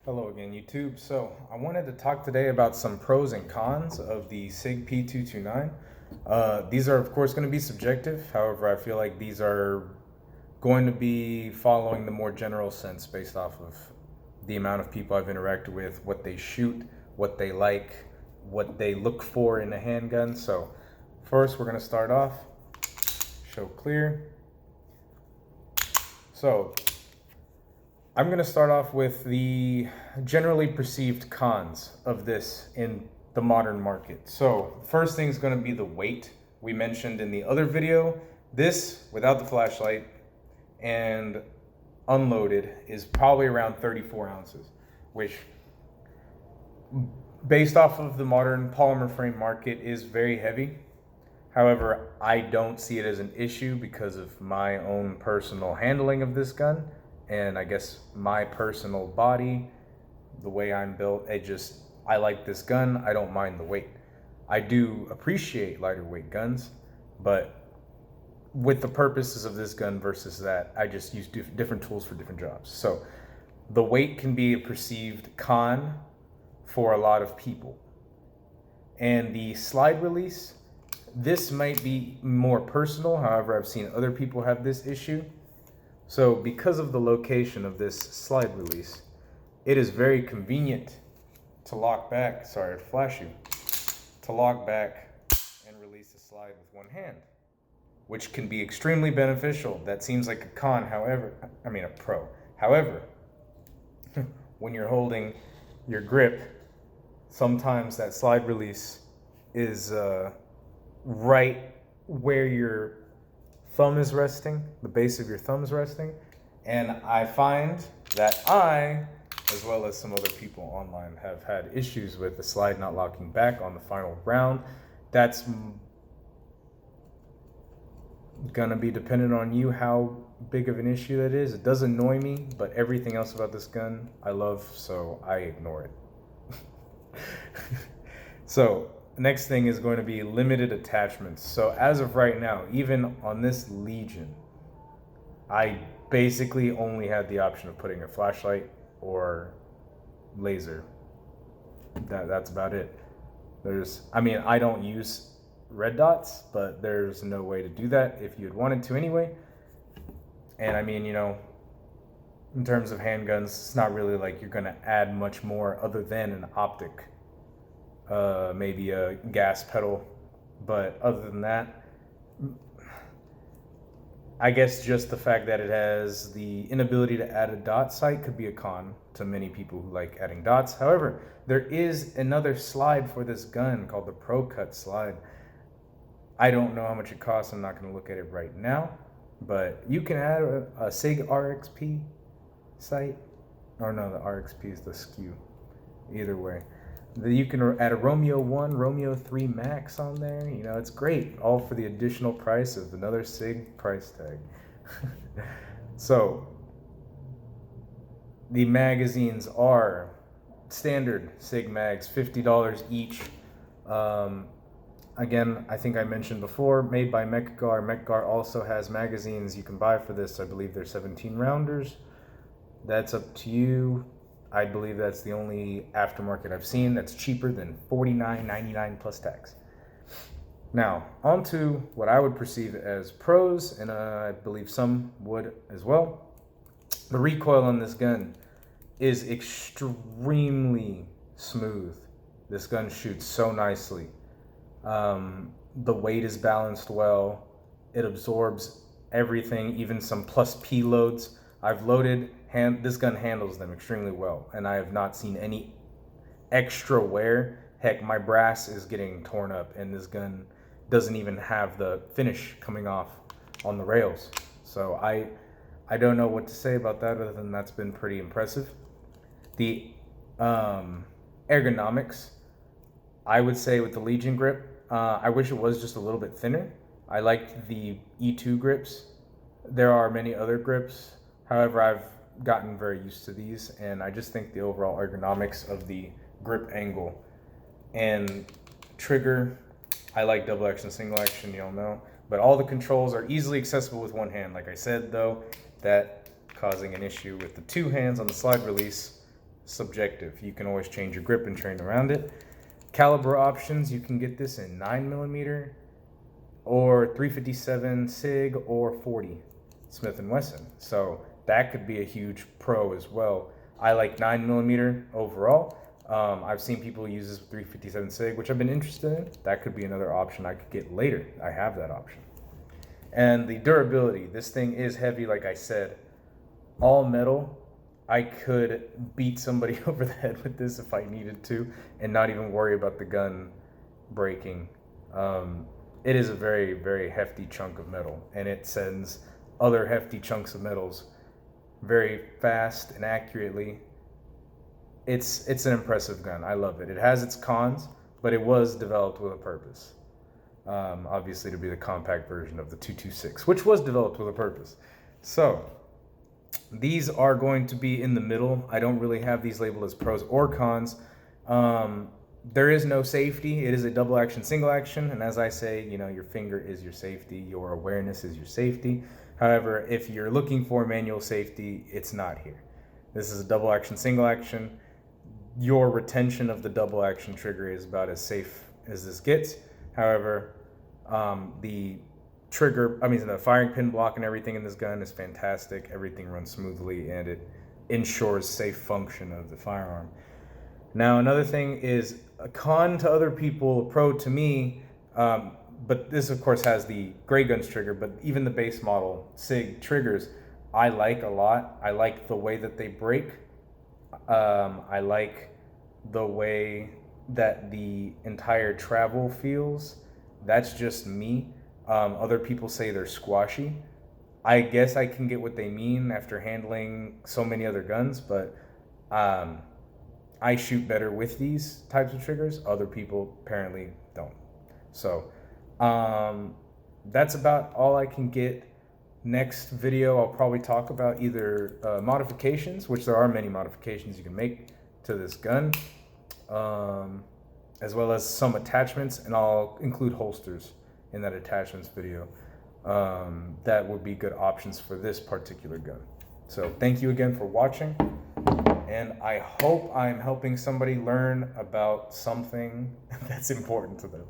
Hello again, YouTube. So I wanted to talk today about some pros and cons of the SIG P229. These are, of course, going to be subjective. However, I feel like these are going to be following the more general sense based off of the amount of people I've interacted with, what they shoot, what they like, what they look for in a handgun. So first, we're going to start off, show clear. So I'm going to start off with the generally perceived cons of this in the modern market. So first thing is going to be the weight. We mentioned in the other video, this without the flashlight and unloaded is probably around 34 ounces, which based off of the modern polymer frame market is very heavy. However, I don't see it as an issue because of my own personal handling of this gun. And I guess my personal body, the way I'm built, I like this gun. I don't mind the weight. I do appreciate lighter weight guns, but with the purposes of this gun versus that, I just use different tools for different jobs. So the weight can be a perceived con for a lot of people. And the slide release, this might be more personal. However, I've seen other people have this issue. So because of the location of this slide release, it is very convenient to lock back, sorry to flash you, to lock back and release the slide with one hand, which can be extremely beneficial. That seems like a con, a pro. However, when you're holding your grip, sometimes that slide release is right where your thumb is resting, the base of your thumb is resting, and I find that I, as well as some other people online, have had issues with the slide not locking back on the final round. That's gonna be dependent on you how big of an issue that is. It does annoy me, but everything else about this gun I love, so I ignore it. So next thing is going to be limited attachments. So as of right now, even on this Legion, I basically only had the option of putting a flashlight or laser. That's about it. I don't use red dots, but there's no way to do that if you had wanted to anyway. And in terms of handguns, it's not really like you're gonna add much more other than an optic. Maybe a gas pedal, but other than that, I guess just the fact that it has the inability to add a dot sight could be a con to many people who like adding dots. However, there is another slide for this gun called the Pro Cut slide. I don't know how much it costs. I'm not going to look at it right now, but you can add a SIG RXP sight, or no, the RXP is the SKU. Either way. You can add a Romeo 1, Romeo 3 Max on there. It's great. All for the additional price of another SIG price tag. So, the magazines are standard SIG mags, $50 each. Again, I think I mentioned before, made by Mechgar. Mechgar also has magazines you can buy for this. I believe they're 17 rounders. That's up to you. I believe that's the only aftermarket I've seen that's cheaper than $49.99 plus tax. Now, on to what I would perceive as pros, and I believe some would as well. The recoil on this gun is extremely smooth. This gun shoots so nicely. The weight is balanced well. It absorbs everything, even some plus P loads. I've loaded, this gun handles them extremely well, and I have not seen any extra wear. Heck, my brass is getting torn up, and this gun doesn't even have the finish coming off on the rails. So I don't know what to say about that other than that's been pretty impressive. The ergonomics, I would say with the Legion grip, I wish it was just a little bit thinner. I liked the E2 grips. There are many other grips. However, I've gotten very used to these, and I just think the overall ergonomics of the grip angle and trigger, I like double action, single action, you all know, but all the controls are easily accessible with one hand. Like I said, though, that causing an issue with the two hands on the slide release. subjective. You can always change your grip and train around it. Caliber options, you can get this in 9mm or 357 SIG or 40 Smith & Wesson. So that could be a huge pro as well. I like 9mm overall. I've seen people use this with 357 SIG, which I've been interested in. That could be another option I could get later. I have that option. And the durability, this thing is heavy, like I said. All metal. I could beat somebody over the head with this if I needed to and not even worry about the gun breaking. It is a very, very hefty chunk of metal, and it sends other hefty chunks of metals very fast and accurately. It's an impressive gun. I love it. It has its cons, but it was developed with a purpose. Obviously to be the compact version of the 226, which was developed with a purpose. So these are going to be in the middle. I don't really have these labeled as pros or cons. There is no safety. It is a double action, single action. And as I say, your finger is your safety. Your awareness is your safety. However, if you're looking for manual safety, it's not here. This is a double action, single action. Your retention of the double action trigger is about as safe as this gets. However, the firing pin block and everything in this gun is fantastic. Everything runs smoothly and it ensures safe function of the firearm. Now, another thing is a con to other people, a pro to me, but this of course has the Gray Guns trigger, but even the base model SIG triggers, I like a lot. I like the way that they break. I like the way that the entire travel feels. That's just me. Other people say they're squashy. I guess I can get what they mean after handling so many other guns, but I shoot better with these types of triggers. Other people apparently don't. So that's about all I can get. Next video, I'll probably talk about either modifications, which there are many modifications you can make to this gun, as well as some attachments, and I'll include holsters in that attachments video. That would be good options for this particular gun. So thank you again for watching, and I hope I'm helping somebody learn about something that's important to them.